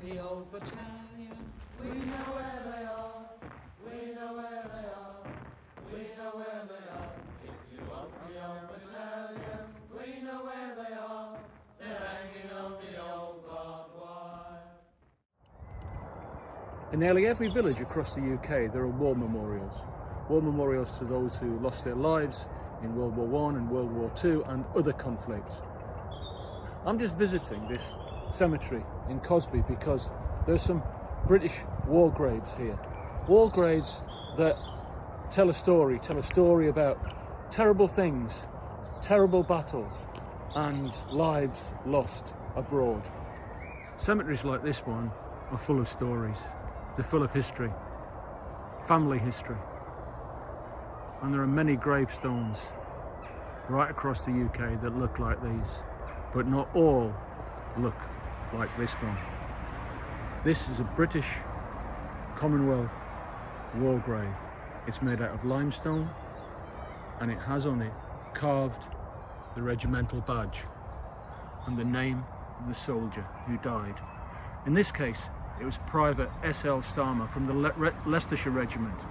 The old battalion, we know where they are, we know where they are, we know where they are. If you want the old battalion, we know where they are, they're hanging on the old barbed wire. In nearly every village across the UK there are war memorials. War memorials to those who lost their lives in World War I and World War II and other conflicts. I'm just visiting this cemetery in Cosby because there's some British war graves here. War graves that tell a story about terrible things, terrible battles and lives lost abroad. Cemeteries like this one are full of stories. They're full of history, family history. And there are many gravestones right across the UK that look like these, but not all look like this one. This is a British Commonwealth war grave. It's made out of limestone and it has on it carved the regimental badge and the name of the soldier who died. In this case, it was Private S.L. Starmer from the Leicestershire Regiment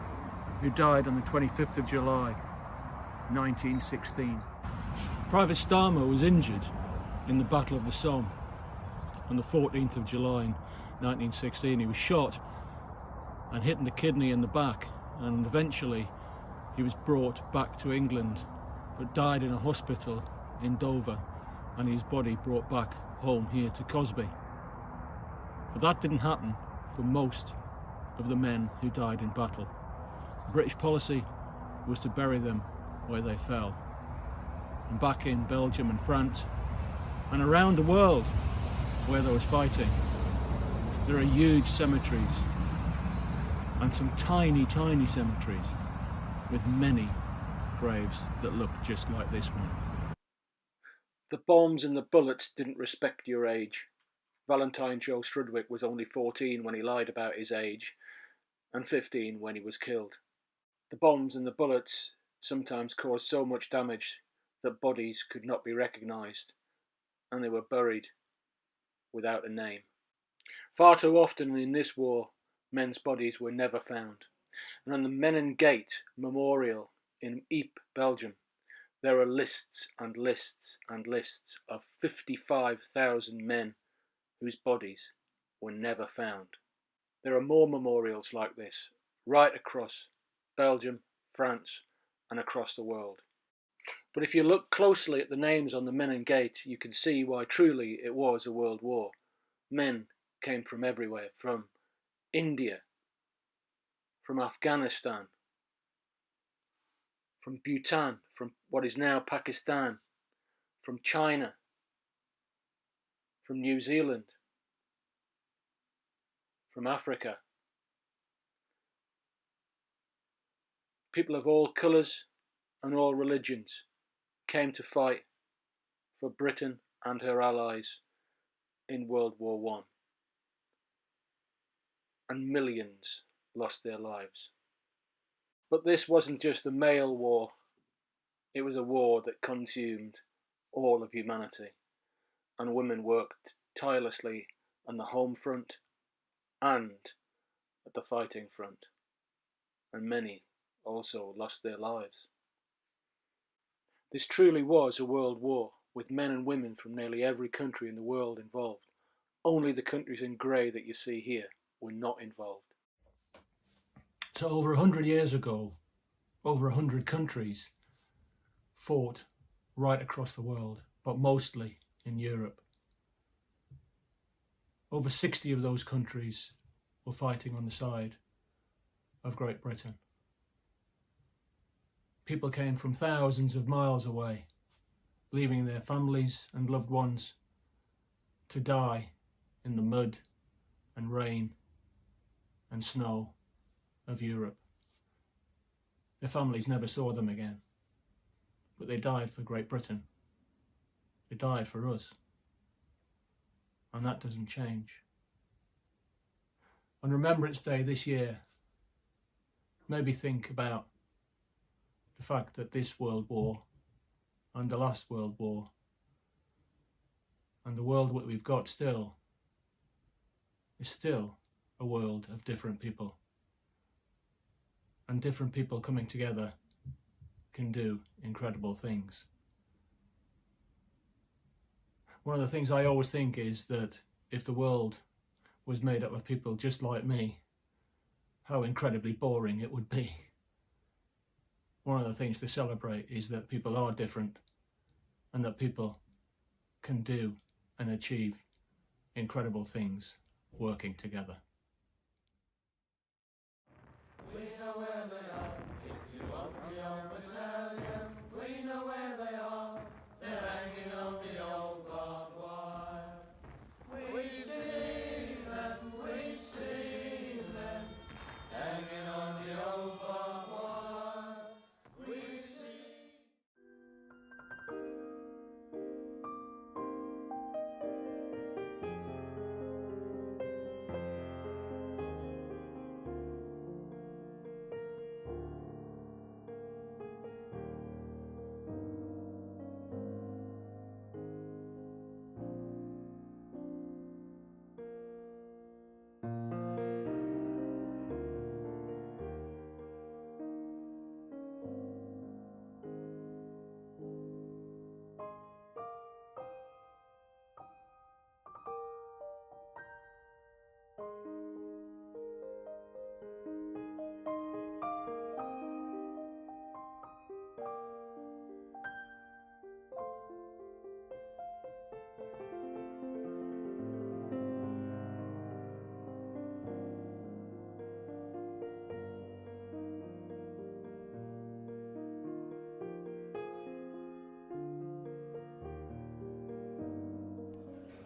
who died on the 25th of July 1916. Private Starmer was injured in the Battle of the Somme on the 14th of July 1916. He was shot and hit in the kidney in the back, and eventually he was brought back to England but died in a hospital in Dover, and his body brought back home here to Cosby. But that didn't happen for most of the men who died in battle. British policy was to bury them where they fell. And back in Belgium and France and around the world where there was fighting, there are huge cemeteries and some tiny cemeteries with many graves that look just like this one. The bombs and the bullets didn't respect your age. Valentine Joe Strudwick was only 14 when he lied about his age, and 15 when he was killed. The bombs and the bullets sometimes caused so much damage that bodies could not be recognised, and they were buried without a name. Far too often in this war, men's bodies were never found. And on the Menin Gate Memorial in Ypres, Belgium, there are lists and lists and lists of 55,000 men whose bodies were never found. There are more memorials like this right across Belgium, France, and across the world. But if you look closely at the names on the Menin Gate, you can see why truly it was a world war. Men came from everywhere, from India, from Afghanistan, from Bhutan, from what is now Pakistan, from China, from New Zealand, from Africa. People of all colours and all religions came to fight for Britain and her allies in World War I. And millions lost their lives. But this wasn't just a male war, it was a war that consumed all of humanity, and women worked tirelessly on the home front and at the fighting front, and many also lost their lives. This truly was a world war, with men and women from nearly every country in the world involved. Only the countries in grey that you see here were not involved. So over 100 years ago, over 100 countries fought right across the world, but mostly in Europe. Over 60 of those countries were fighting on the side of Great Britain. People came from thousands of miles away, leaving their families and loved ones to die in the mud and rain and snow of Europe. Their families never saw them again, but they died for Great Britain. They died for us, and that doesn't change. On Remembrance Day this year, maybe think about the fact that this World War and the last World War and the world that we've got still is still a world of different people. And different people coming together can do incredible things. One of the things I always think is that if the world was made up of people just like me, how incredibly boring it would be. One of the things to celebrate is that people are different and that people can do and achieve incredible things working together. We know where they are. If you want the old battalion, we know where they are. They're hanging on the old barbed wire. We've seen them, hanging on the old barbed wire. We've seen.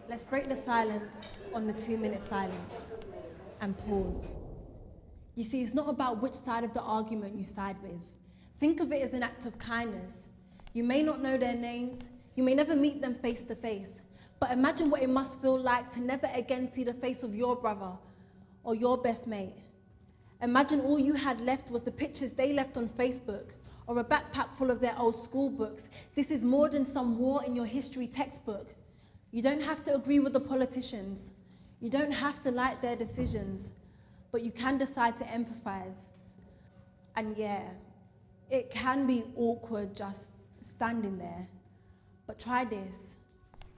Let's break the silence on the 2-minute silence and pause. You see, it's not about which side of the argument you side with. Think of it as an act of kindness. You may not know their names, you may never meet them face to face, but imagine what it must feel like to never again see the face of your brother or your best mate. Imagine all you had left was the pictures they left on Facebook or a backpack full of their old school books. This is more than some war in your history textbook. You don't have to agree with the politicians. You don't have to like their decisions, but you can decide to empathize. And yeah, it can be awkward just standing there, but try this.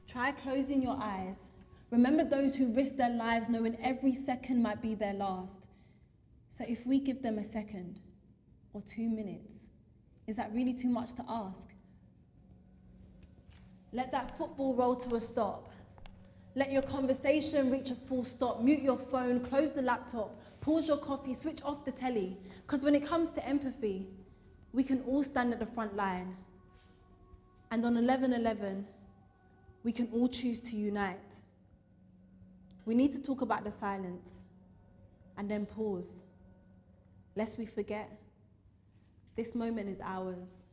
Try closing your eyes. Remember those who risked their lives knowing every second might be their last. So if we give them a second or 2 minutes, is that really too much to ask? Let that football roll to a stop. Let your conversation reach a full stop. Mute your phone, close the laptop, pause your coffee, switch off the telly. Because when it comes to empathy, we can all stand at the front line. And on 11/11, we can all choose to unite. We need to talk about the silence and then pause. Lest we forget, this moment is ours.